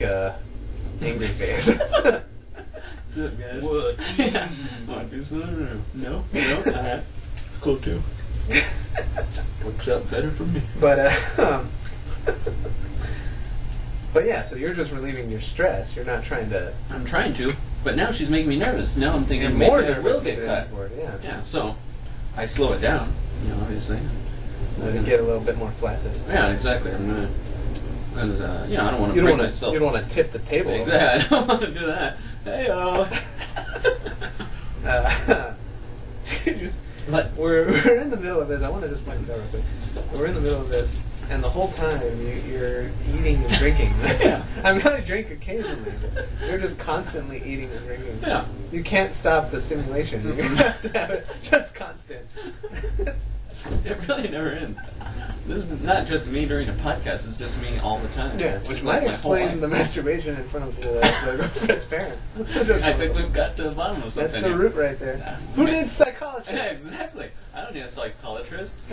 angry face. What's up, guys? What? Yeah. Want to do something? No, I have. Cool too. Works out better for me. But yeah, so you're just relieving your stress. You're not trying to. I'm trying to, but now she's making me nervous. Now I'm thinking You're maybe more I will nervous get cut. for it, yeah. Yeah, so I slow it down. Obviously. Let it get a little bit more flaccid. Yeah, exactly. I'm gonna. Because, I don't want to break myself. You don't want to tip the table. Exactly. I don't want to do that. Hey-o. But we're in the middle of this. I want to just point this out real quick. We're in the middle of this, and the whole time you're eating and drinking. Yeah. I mean, I drink occasionally, but you're just constantly eating and drinking. Yeah. You can't stop the stimulation. You have to have it just constant. It really never ends. This is not just me during a podcast, it's just me all the time. Yeah, which might explain the masturbation in front of the girlfriend's parents. I think we've got to the bottom of something. That's the root right there. Who needs psychologists? Yeah, exactly. I don't need a psychologist.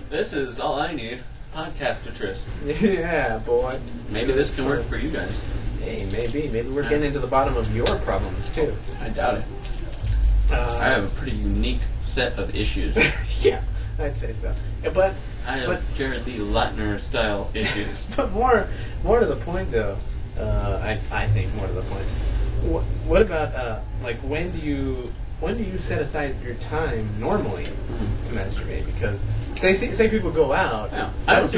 This is all I need. Podcastatrist. Yeah, boy. Maybe this can work for you guys. Hey, maybe. Maybe we're getting into the bottom of your problems, too. I doubt it. I have a pretty unique set of issues. Yeah, I'd say so. Yeah, but I have Jared Lee Lautner style issues. But more to the point, though. I think more to the point. What about like when do you set aside your time normally to masturbate? Because say people go out, yeah, that's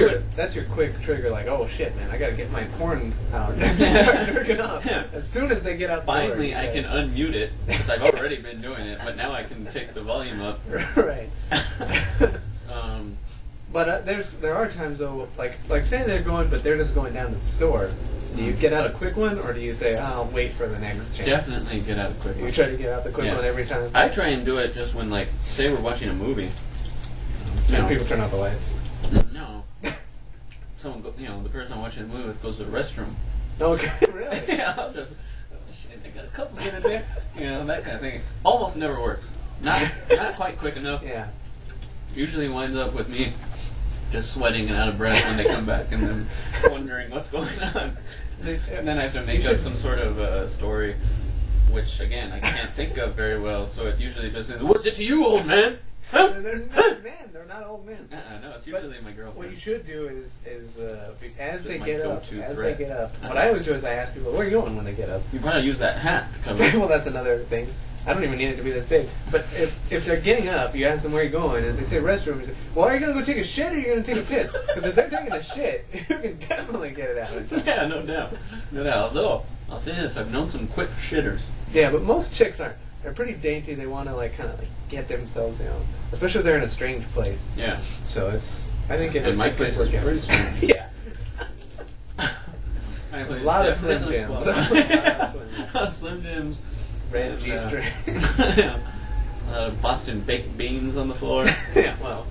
your quick trigger. Like, oh shit, man, I gotta get my porn out and start jerking off. Yeah. As soon as they get out. Finally, I can unmute it because I've already been doing it, but now I can take the volume up. Right. But there are times though, like say they're going, but they're just going down to the store. Do you get out a quick one, or do you say, I'll wait for the next chance? Definitely get out a quick one. You try to get out the quick one every time? I try and do it just when, like, say we're watching a movie. And people turn out the light? No. Someone, the person I'm watching the movie with goes to the restroom. Okay, really? Yeah, I'll just, I got a couple minutes here. That kind of thing. Almost never works. Not quite quick enough. Yeah. Usually winds up with me just sweating and out of breath when they come back and then wondering what's going on. And then I have to make up some sort of story, which, again, I can't think of very well, so it usually just says, what's it to you, old man? Huh? They're not men. They're not old men. No, it's usually my girlfriend. What you should do is as they get up, what I always do is I ask people, where are you going when they get up? You probably use that hat to cover. Well, that's another thing. I don't even need it to be this big. But if they're getting up, you ask them where you're going, and if they say restroom, you say, well, are you going to go take a shit or are you going to take a piss? Because if they're taking a shit, you can definitely get it out. Yeah, no doubt. Although, I'll say this, I've known some quick shitters. Yeah, but most chicks aren't. They're pretty dainty. They want to kind of get themselves, especially if they're in a strange place. Yeah. So I think and my place is pretty strange. Yeah. A lot of Slim Jims. Slim Jims. Red G-string. Boston baked beans on the floor. Yeah, well,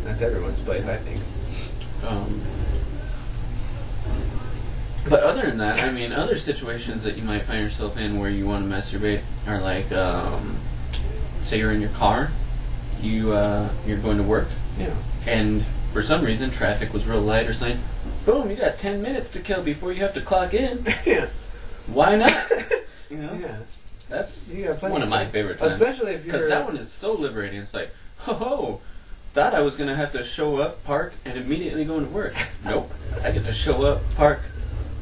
that's everyone's place, I think. But other than that, I mean, other situations that you might find yourself in where you want to masturbate are like, say you're in your car, you're going to work, and for some reason traffic was real light or something. Boom, you got 10 minutes to kill before you have to clock in. Yeah. Why not? Yeah. That's one of my favorite times. Especially if you're... Because that one is so liberating. It's like, ho-ho, thought I was going to have to show up, park, and immediately go to work. Nope. I get to show up, park,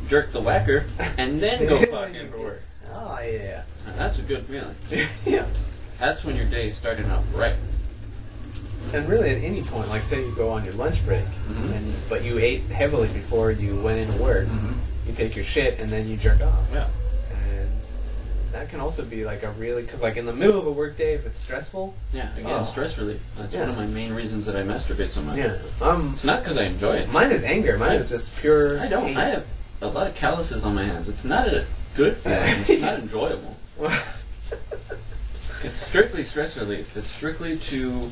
jerk the whacker, and then go clock in for work. Oh, yeah. And that's a good feeling. Yeah. That's when your day is starting out right. And really at any point, like say you go on your lunch break, but you ate heavily before you went into work, you take your shit and then you jerk off. Yeah. That can also be like because like in the middle of a work day, if it's stressful. Yeah, again, stress relief. That's one of my main reasons that I masturbate so much. Yeah. It's not because I enjoy it. Mine is anger. Mine is just pure hate. I have a lot of calluses on my hands. It's not a good feeling. It's not enjoyable. It's strictly stress relief. It's strictly to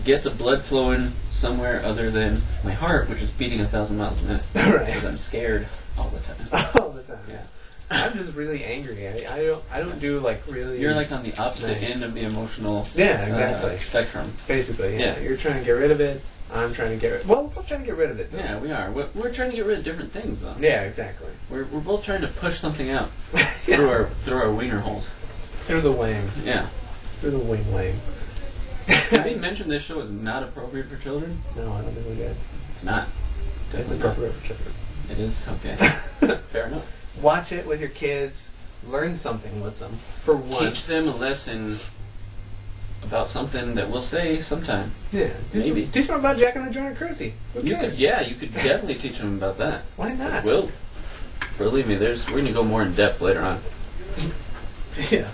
get the blood flowing somewhere other than my heart, which is beating 1,000 miles a minute. Right. Because I'm scared all the time. All the time, yeah. I'm just really angry. I don't do like really. You're like on the opposite end of the emotional exactly spectrum. Basically, yeah. You're trying to get rid of it. I'm trying to get rid. Well, we're both trying to get rid of it. Yeah, we are. We're trying to get rid of different things, though. Yeah, exactly. We're both trying to push something out through our wiener holes. Through the wang. Yeah. Through the wang. Did we mention this show is not appropriate for children? No, I don't think we did. It's not. It's appropriate for children. It is? Okay. Fair enough. Watch it with your kids. Learn something with them. For once. Teach them a lesson about something that we'll say sometime. Yeah. Maybe. Teach them about Jack and the Giant Cruisy. You could definitely teach them about that. Why not? Believe me, we're going to go more in depth later on. Yeah.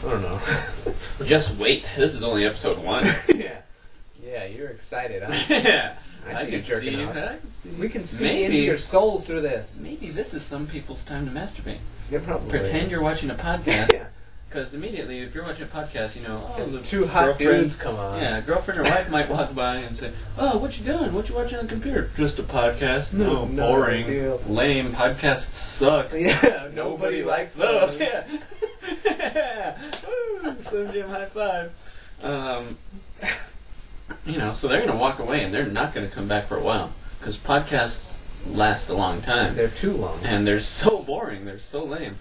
I don't know. Just wait. This is only episode 1. Yeah. Yeah, you're excited, huh? Yeah. I see you jerking off. I can see. We can see into your souls through this. Maybe this is some people's time to masturbate. Yeah, probably. Pretend you're watching a podcast. Yeah. Because immediately, if you're watching a podcast, the two hot dudes come on. Yeah, girlfriend or wife might walk by and say, "Oh, what you doing? What you watching on the computer?" Just a podcast. No, boring, lame. Podcasts suck. Yeah, nobody likes those. Yeah. Woo, Slim Jim high five. So they're going to walk away and they're not going to come back for a while because podcasts last a long time. They're too long, and they're so boring. They're so lame.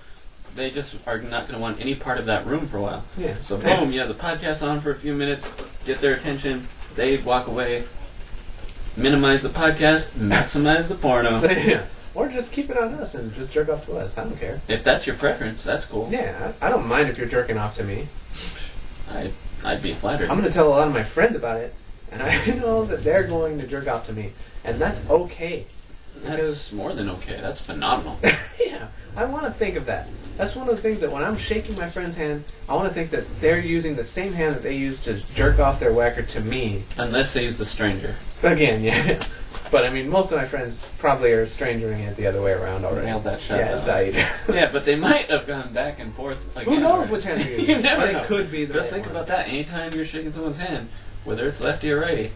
They just are not going to want any part of that room for a while. Yeah. So boom, you have the podcast on for a few minutes, get their attention, they walk away, minimize the podcast, maximize the porno. Yeah. Or just keep it on us and just jerk off to us. I don't care. If that's your preference, that's cool. Yeah, I don't mind if you're jerking off to me. I'd be flattered. I'm going to tell a lot of my friends about it, and I know that they're going to jerk off to me, and that's okay. That's more than okay. That's phenomenal. Yeah, I want to think of that. That's one of the things that when I'm shaking my friend's hand, I want to think that they're using the same hand that they use to jerk off their whacker to me. Unless they use the stranger. Again, yeah. But I mean, most of my friends probably are strangering it the other way around already. Nailed that shot. Yeah, Saeed. Yeah, but they might have gone back and forth again. Who knows which hand they're using? You never know. know. It could be the Just right think one. about that. Anytime you're shaking someone's hand, whether it's lefty or righty,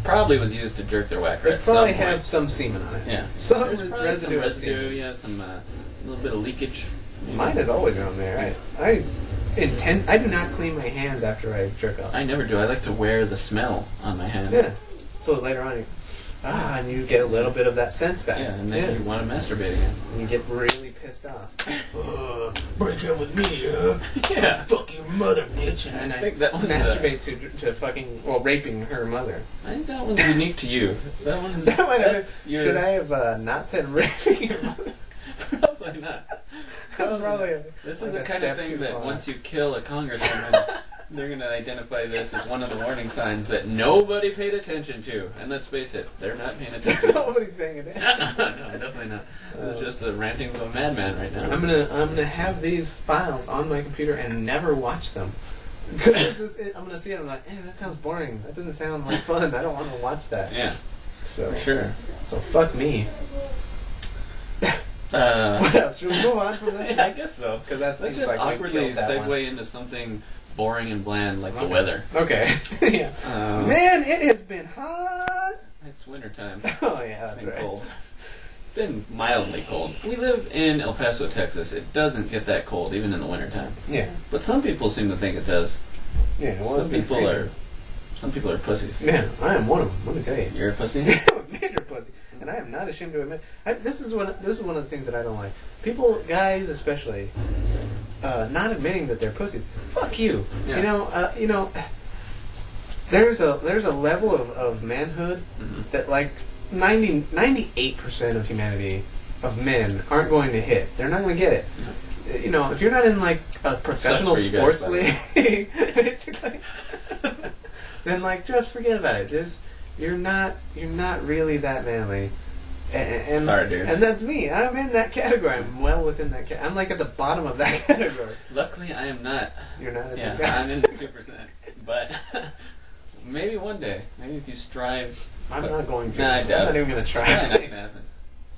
probably was used to jerk their whacker They at some probably point. have some semen on it. Yeah. Some There's probably residue. some residue, yeah, some a little bit of leakage. Mine is always on there. I do not clean my hands after I jerk off. I never do. I like to wear the smell on my hand. Yeah. So later on, and you get a little bit of that sense back. Yeah, and then you want to masturbate again. And you get really pissed off. Break up with me, Yeah. Fuck your mother, bitch. And I think that one's masturbate to fucking, raping her mother. I think that one's unique to you. That one's... That might have been, should I have not said raping your mother? Probably not. This is the kind of thing that once you kill a congresswoman, they're going to identify this as one of the warning signs that nobody paid attention to. And let's face it, they're not paying attention. Nobody's paying attention. No, definitely not. It's just the rantings of a madman right now. I'm gonna have these files on my computer and never watch them. Because I'm gonna see it. I'm like, that sounds boring. That doesn't sound like fun. I don't want to watch that. Yeah, so for sure. So fuck me. What else? Should we move on from that? Yeah, I guess so. Because let's just awkwardly segue into something boring and bland like the weather. Okay. Yeah. Man, it has been hot. It's wintertime. Oh yeah, that's it's been right. cold. It's been mildly cold. We live in El Paso, Texas. It doesn't get that cold even in the wintertime. Yeah. But some people seem to think it does. Yeah. Well, some people are pussies. Yeah, I am one of them. Let me tell you. You're a pussy. I'm a major pussy. And I am not ashamed to admit. This is one of the things that I don't like. People, guys especially, not admitting that they're pussies. Fuck you. Yeah. You know. There's a level of manhood that 98% of humanity, of men, aren't going to hit. They're not going to get it. You know, if you're not in a professional sports league, basically, then just forget about it. You're not really that manly. And, sorry, dude. And that's me. I'm in that category. I'm well within that category. I'm at the bottom of that category. Luckily, I am not. You're not. I'm in the 2%. But maybe one day. Maybe if you strive. I'm not going to. Nah, I doubt I'm not even going to try. Not gonna happen.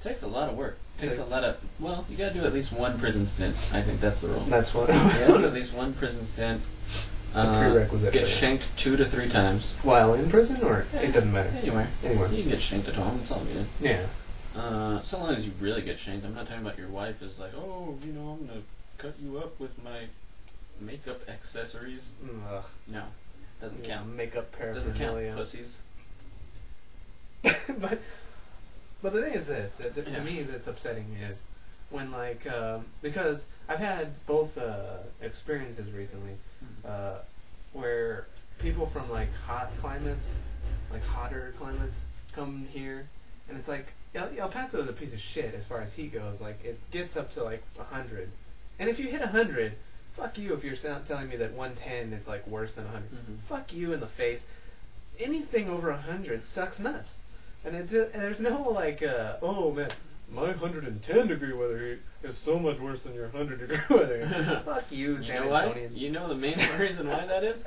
It takes a lot of work. It takes a lot of. Well, you got to do at least one prison stint. I think that's the rule. That's what. You got to do at least one prison stint. It's a prerequisite. Get shanked 2 to 3 times. While in prison, or it doesn't matter. Anywhere. Anywhere. You can get shanked at home. It's all good. Yeah. So long as you really get shanked. I'm not talking about your wife is like, oh, I'm going to cut you up with my makeup accessories. Ugh. No. Doesn't count. Makeup Doesn't count. paraphernalia. Pussies. but the thing is this, that to me that's upsetting is when like because I've had both experiences recently where people from like hot climates, like hotter climates, come here, and it's like El Paso is a piece of shit as far as heat goes. Like it gets up to like 100, and if you hit 100, fuck you if you're telling me that 110 is like worse than 100. Fuck you in the face. Anything over 100 sucks nuts, and there's no like oh man, my 110 degree weather heat is so much worse than your 100 degree weather heat. Fuck you, San Antonians. You know the main reason why that is?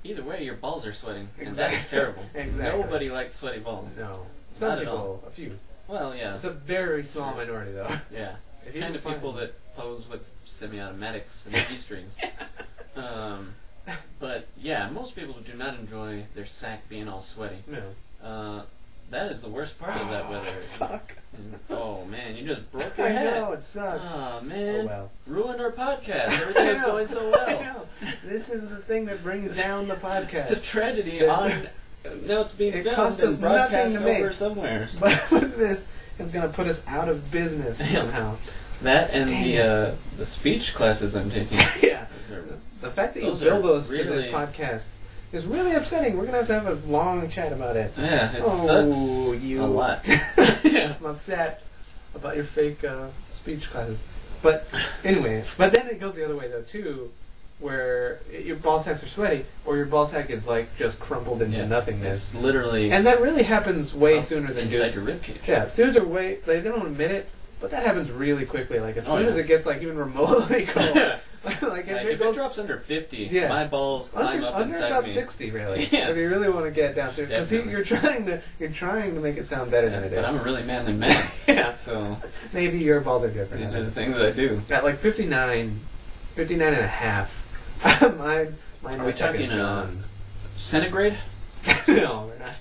Either way, your balls are sweating, and that is terrible. Exactly. Nobody likes sweaty balls. No. Some Not people, at all. A few. Well, yeah. It's a very small minority, though. Yeah. The kind of people that pose with semi-automatics and G-strings. But, yeah, most people do not enjoy their sack being all sweaty. No. That is the worst part of that weather. Fuck. Oh, man, you just broke your I head. know, it sucks. Oh, man. Oh, well. Ruined our podcast. Everything was going so well. I know. This is the thing that brings down the podcast. It's a tragedy on... Now it's being filmed and broadcast over somewhere. But this is going to put us out of business somehow. That and the speech classes I'm taking. Yeah. The fact that you build those to this podcast is really upsetting. We're going to have a long chat about it. Yeah, it sucks a lot. Yeah. I'm upset about your fake speech classes. But anyway, but then it goes the other way though too, where your ball sacks are sweaty, or your ball sack is like just crumpled into nothingness. It's literally, and that really happens way sooner than dudes. Inside your ribcage. Yeah, dudes are they don't admit it, but that happens really quickly. Like as soon as it gets like even remotely cold. Like if it drops under 50, my balls climb up under inside about me. 60, really. Yeah. If you really want to get down to it, because you're trying to make it sound better than it is. But I'm a really manly man. Yeah. So maybe your balls are different. These are the things I do. At like 59 and a half. my are we talking is gone. Centigrade? No, we're not.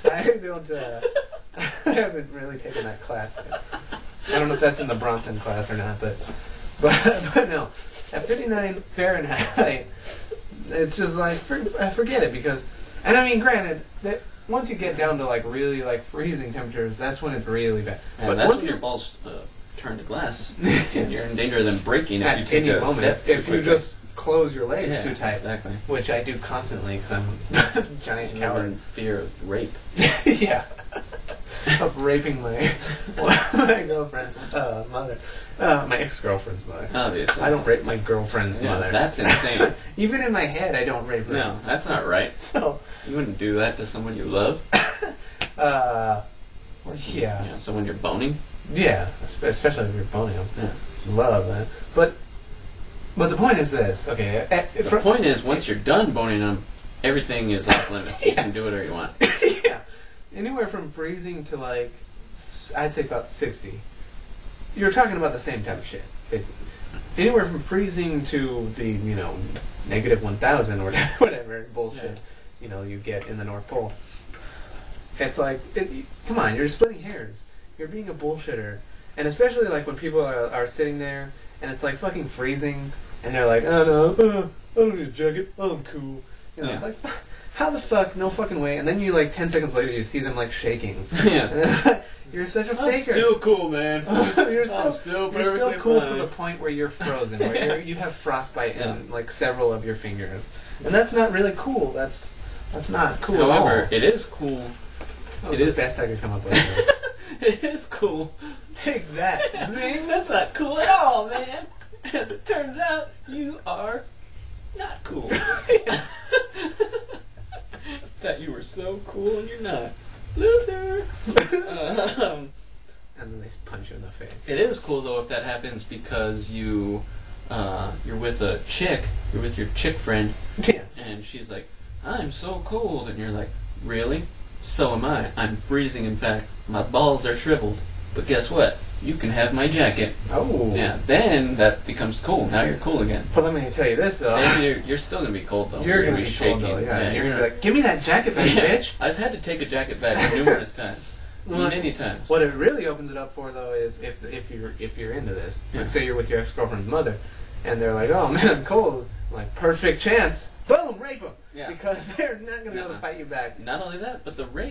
I don't. I haven't really taken that class yet. I don't know if that's in the Bronson class or not, but no. At 59 Fahrenheit, it's just like I forget it because, and I mean, granted that once you get down to like really like freezing temperatures, that's when it's really bad. And but that's when your balls turn to glass, and you're in danger of them breaking if you take a step if you just close your legs too tight. Exactly. Which I do constantly because I'm a giant coward. In fear of rape. Yeah. Of raping my girlfriend's mother. My ex-girlfriend's mother. Obviously. I don't rape my girlfriend's mother. That's insane. Even in my head, I don't rape her. No, that's not right. So you wouldn't do that to someone you love? Yeah. Someone you're boning? Yeah, especially if you're boning them. Yeah. Love that. But the point is this, okay? The point is, once you're done boning them, everything is off limits. You can do whatever you want. Yeah. Anywhere from freezing to like, I'd say about 60. You're talking about the same type of shit, basically. Anywhere from freezing to the, negative 1,000 or whatever bullshit, you get in the North Pole. It's like, come on, you're splitting hairs. You're being a bullshitter. And especially like when people are sitting there and it's like fucking freezing and they're like, oh no, I don't need a jacket, I'm cool. It's like, how the fuck, no fucking way. And then you like 10 seconds later you see them like shaking. Yeah. And it's like, you're such a faker. I'm still cool, man. You're still cool fine. to the point where you're frozen, where you have frostbite in like several of your fingers. And that's not really cool. That's not cool However, at all. It is cool. It is the best I could come up with. It is cool. Take that. Zing, that's not cool at all, man. As it turns out, you are not cool. Thought you were so cool and you're not. Loser. And then they punch you in the face. It is cool though if that happens because you're with a chick, you're with your chick friend, and she's like, I'm so cold, and you're like, really? So am I. I'm freezing, in fact. My balls are shriveled. But guess what? You can have my jacket. Oh. Yeah, then that becomes cool. Now you're cool again. But let me tell you this, though. Then you're still going to be cold, though. You're going to be shaking. Cold, though, yeah. You're going to be like, give me that jacket back, bitch. I've had to take a jacket back numerous times. Many times. What it really opens it up for, though, is if you're into this. Yeah. Like, say you're with your ex-girlfriend's mother, and they're like, oh, man, I'm cold. like perfect chance, boom, rape them. Yeah. Because they're not going to be able Uh-uh. to fight you back. Not only that, but the rape